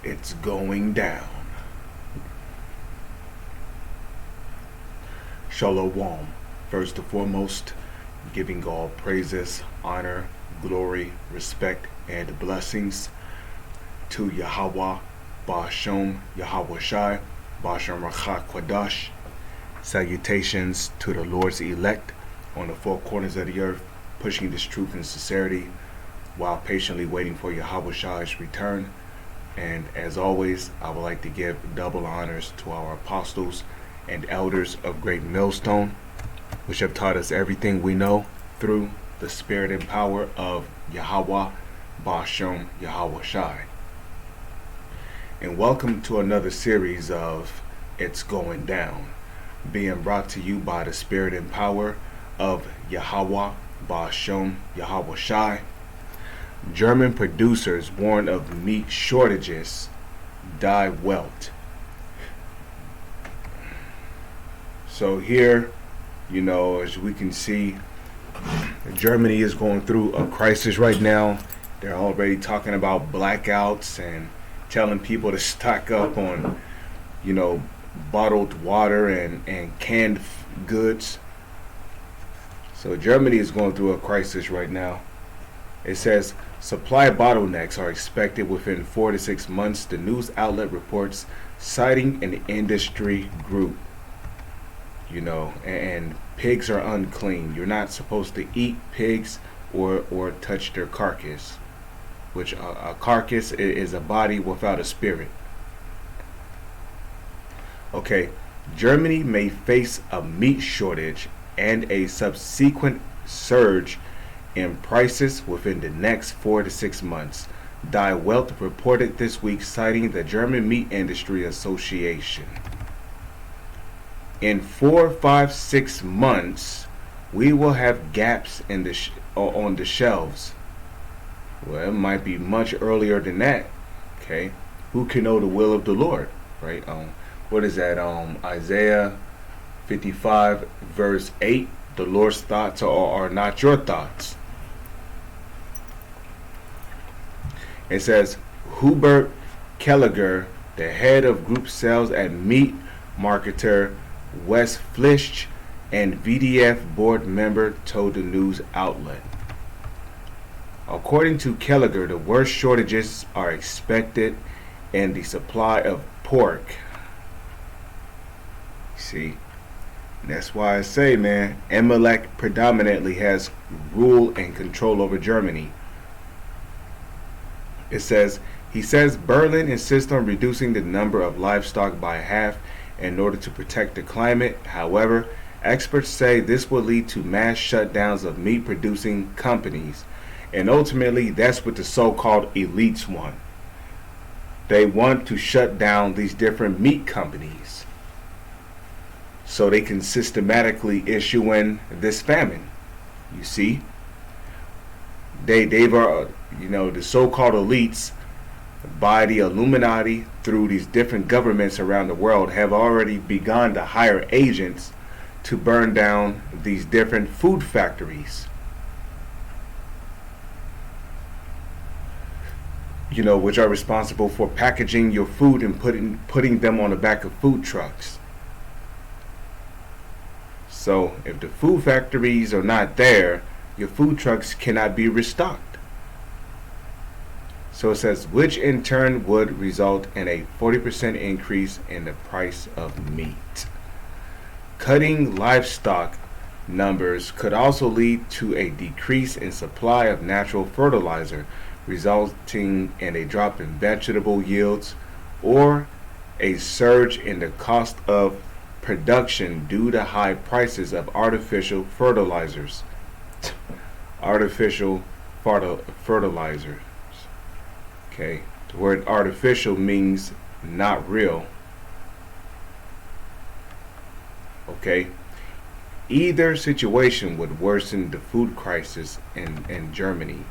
It's going down. Shalom. First and foremost, giving all praises, honor, glory, respect, and blessings to Yahweh, Ba'ashem, Yahweh Shai, Ba'ashem Rakha Kwadash. Salutations to the Lord's elect on the four corners of the earth, pushing this truth and sincerity while patiently waiting for Yahweh Shai's return. And as always, I would like to give double honors to our apostles and elders of Great Millstone, which have taught us everything we know through the spirit and power of Yahweh, Ba'ashem, Yahweh Shai. And welcome to another series of It's Going Down, being brought to you by the spirit and power of Yahweh, Ba'ashem, Yahweh Shai. German producers warn of meat shortages, die welt. So here, as we can see, Germany is going through a crisis right now. They're already talking about blackouts and telling people to stock up on, bottled water and canned goods. So Germany is going through a crisis right now. It says supply bottlenecks are expected within 4 to 6 months, the news outlet reports, citing an industry group. And pigs are unclean. You're not supposed to eat pigs or touch their carcass, which a carcass is a body without a spirit. Okay, Germany may face a meat shortage and a subsequent surge in prices within the next 4 to 6 months. Die Welt reported this week, citing the German Meat Industry Association. In 4, 5, 6 months, we will have gaps in on the shelves. Well, it might be much earlier than that. Okay, who can know the will of the Lord, right? What is that? Isaiah 55 verse 8. The Lord's thoughts are not your thoughts. It says Hubert Kelliger, the head of group sales at meat marketer West Flisch and VDF board member, told the news outlet. According to Kelliger, the worst shortages are expected in the supply of pork. See, that's why I say, man, Emelec predominantly has rule and control over Germany. It says, he says Berlin insists on reducing the number of livestock by half in order to protect the climate. However, experts say this will lead to mass shutdowns of meat producing companies. And ultimately, that's what the so-called elites want. They want to shut down these different meat companies so they can systematically issue in this famine. You see, they've the so-called elites by the Illuminati through these different governments around the world have already begun to hire agents to burn down these different food factories. Which are responsible for packaging your food and putting them on the back of food trucks. So if the food factories are not there, your food trucks cannot be restocked. So it says, which in turn would result in a 40% increase in the price of meat. Cutting livestock numbers could also lead to a decrease in supply of natural fertilizer, resulting in a drop in vegetable yields or a surge in the cost of production due to high prices of artificial fertilizers. Artificial fertilizers. Okay, the word artificial means not real. Okay, either situation would worsen the food crisis in Germany.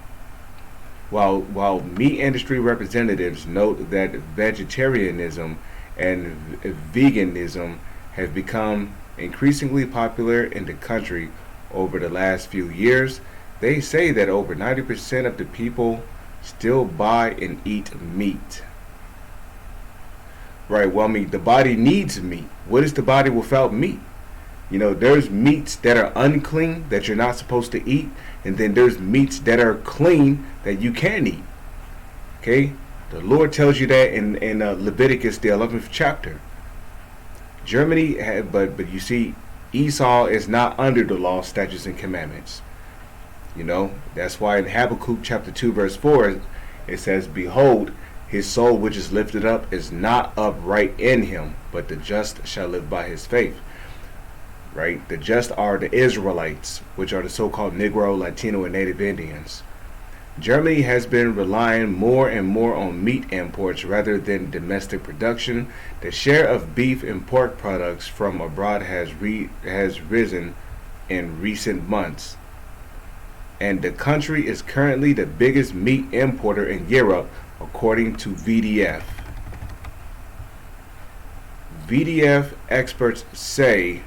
While meat industry representatives note that vegetarianism and veganism have become increasingly popular in the country over the last few years, they say that over 90% of the people still buy and eat meat. Right. Well, I mean, the body needs meat. What is the body without meat? You know, there's meats that are unclean that you're not supposed to eat, and then there's meats that are clean that you can eat. Okay, the Lord tells you that in Leviticus, the 11th chapter. Germany had, but you see, Esau is not under the law, statutes, and commandments. You know, that's why in Habakkuk chapter 2 verse 4 it says, "Behold, his soul which is lifted up is not upright in him, but the just shall live by his faith." Right? The just are the Israelites, which are the so-called Negro, Latino, and Native Indians. Germany has been relying more and more on meat imports rather than domestic production. The share of beef and pork products from abroad has risen in recent months, and the country is currently the biggest meat importer in Europe, according to VDF. VDF experts say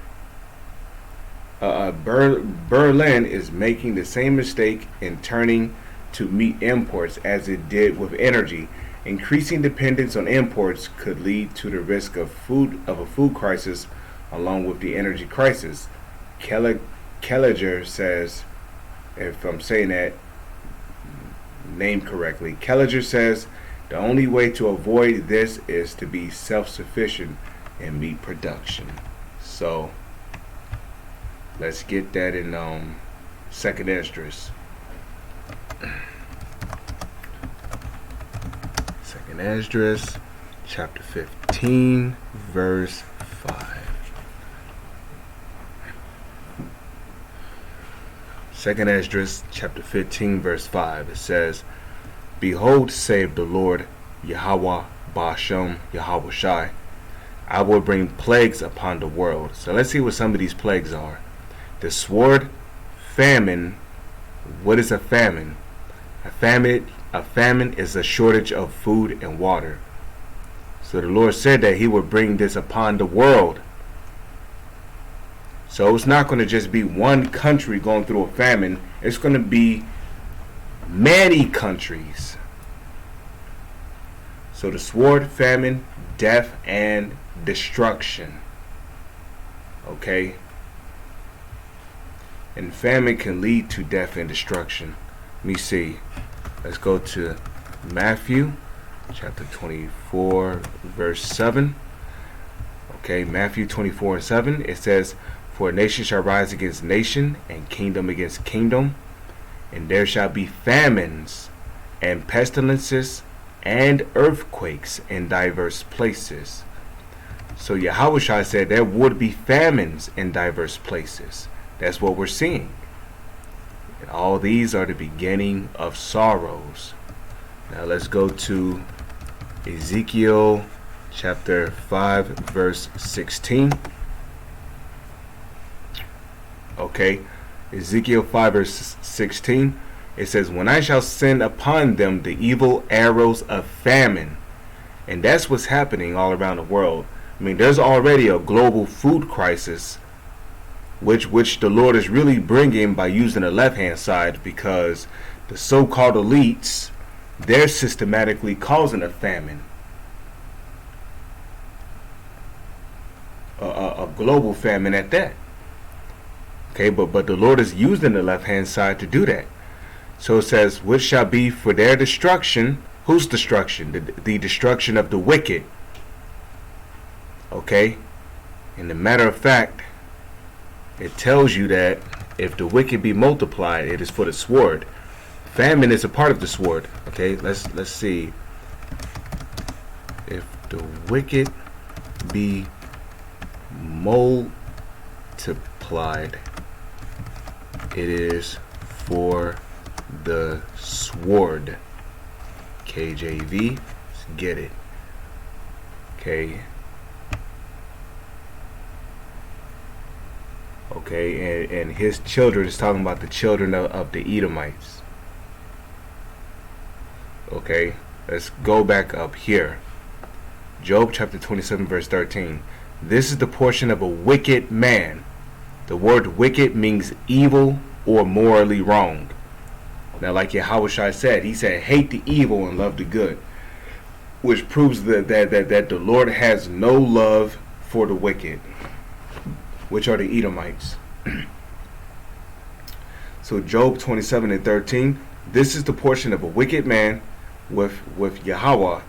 Berlin is making the same mistake in turning to meat imports as it did with energy. Increasing dependence on imports could lead to the risk of a food crisis along with the energy crisis. Kelliger says, if I'm saying that name correctly, Kelliger says the only way to avoid this is to be self-sufficient in meat production. So let's get that in Second Esdras. Second Esdras, chapter 15, verse 5. Second Esdras, chapter 15, verse 5. It says, "Behold, saith the Lord, Yahweh, Ba'ashem, Yahweh Shai, I will bring plagues upon the world." So let's see what some of these plagues are. The sword, famine. What is a famine? A famine is a shortage of food and water. So the Lord said that he would bring this upon the world. So it's not going to just be one country going through a famine. It's going to be many countries. So the sword, famine, death, and destruction. Okay? And famine can lead to death and destruction. Let me see. Let's go to Matthew chapter 24 verse 7. Okay, Matthew 24 and 7. It says, "For nation shall rise against nation, and kingdom against kingdom, and there shall be famines and pestilences and earthquakes in diverse places." So Yahushua said there would be famines in diverse places. That's what we're seeing. And all these are the beginning of sorrows. Now let's go to Ezekiel chapter 5 verse 16. Okay, Ezekiel 5 verse 16. It says, "When I shall send upon them the evil arrows of famine." And that's what's happening all around the world. I mean, there's already a global food crisis, which the Lord is really bringing by using the left-hand side, because the so-called elites, they're systematically causing a famine, a global famine at that. Okay, but the Lord is using the left-hand side to do that. So it says, "Which shall be for their destruction." Whose destruction? The destruction of the wicked. Okay, and the matter of fact, it tells you that if the wicked be multiplied, it is for the sword. Famine is a part of the sword. Okay, let's see. If the wicked be multiplied, it is for the sword. KJV, let's get it. Okay. Okay, and his children is talking about the children of the Edomites. Okay, let's go back up here. Job chapter 27 verse 13. "This is the portion of a wicked man." The word wicked means evil or morally wrong. Now, like Yahushua said, he said, "Hate the evil and love the good." which proves that the Lord has no love for the wicked, which are the Edomites. So Job 27:13, this is the portion of a wicked man with Yahweh,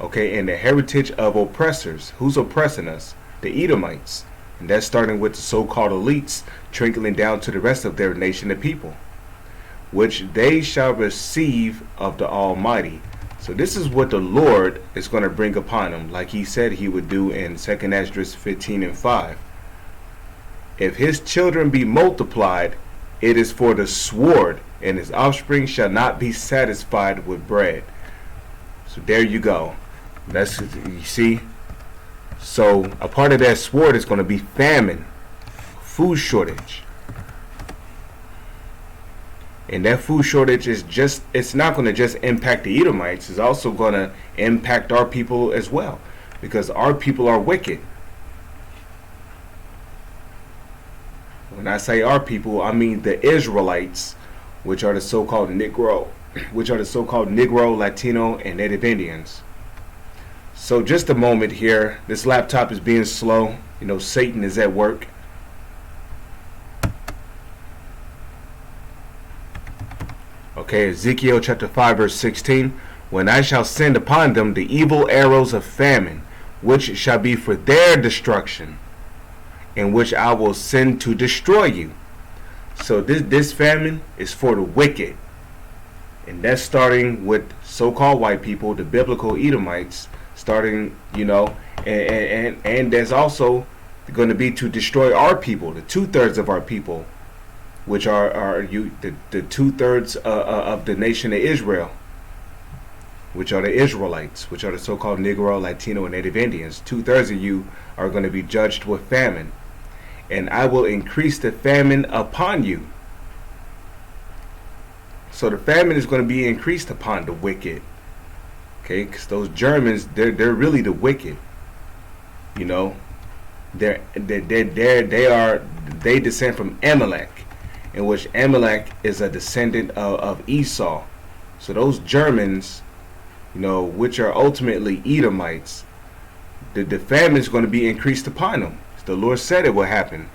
okay, and the heritage of oppressors. Who's oppressing us? The Edomites. And that's starting with the so-called elites, trickling down to the rest of their nation and people, which they shall receive of the Almighty. So this is what the Lord is going to bring upon them, like he said he would do in 2 Esdras 15:5. If his children be multiplied, it is for the sword, and his offspring shall not be satisfied with bread. So there you go. That's, you see. So a part of that sword is going to be famine, food shortage. And that food shortage is just, it's not going to just impact the Edomites, it's also going to impact our people as well, because our people are wicked. When I say our people, I mean the Israelites, which are the so-called Negro, Latino, and Native Indians. So just a moment here. This laptop is being slow. You know, Satan is at work. Okay, Ezekiel chapter 5 verse 16. When I shall send upon them the evil arrows of famine, which shall be for their destruction, in which I will send to destroy you. So this famine is for the wicked. And that's starting with so-called white people, the biblical Edomites, starting, you know, and there's also going to be to destroy our people, the 2/3 of our people, which are the 2/3 of the nation of Israel, which are the Israelites, which are the so-called Negro, Latino, and Native Indians. 2/3 of you are going to be judged with famine. And I will increase the famine upon you. So the famine is going to be increased upon the wicked. Okay, because those Germans, they're really the wicked. You know, they descend from Amalek, in which Amalek is a descendant of Esau. So those Germans, you know, which are ultimately Edomites, the famine is going to be increased upon them. The Lord said it will happen.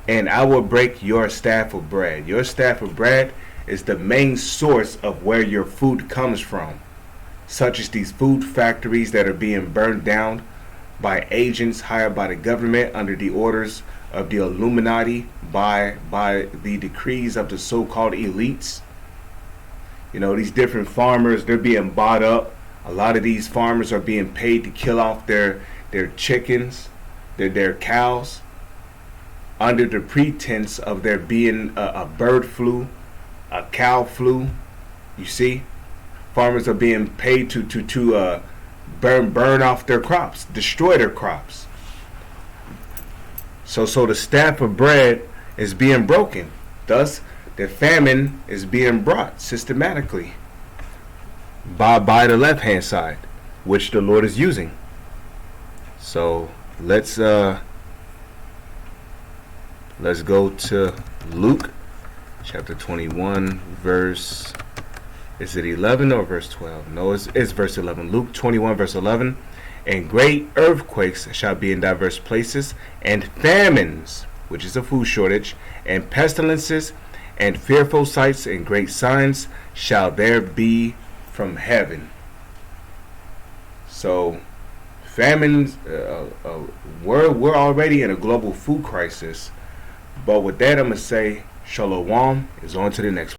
And I will break your staff of bread. Your staff of bread is the main source of where your food comes from, such as these food factories that are being burned down by agents hired by the government under the orders of the Illuminati, by the decrees of the so-called elites. You know, these different farmers, they're being bought up. A lot of these farmers are being paid to kill off their chickens, their cows, under the pretense of there being a bird flu, a cow flu. You see, farmers are being paid to burn off their crops, destroy their crops. So the staff of bread is being broken. Thus, the famine is being brought systematically by the left-hand side, which the Lord is using. So let's go to Luke chapter 21 verse, is it 11 or verse 12? No, it's verse 11. Luke 21 verse 11. And great earthquakes shall be in diverse places, and famines, which is a food shortage, and pestilences, and fearful sights and great signs shall there be from heaven. So famines, we're already in a global food crisis. But with that, I'm going to say Shalom is on to the next one.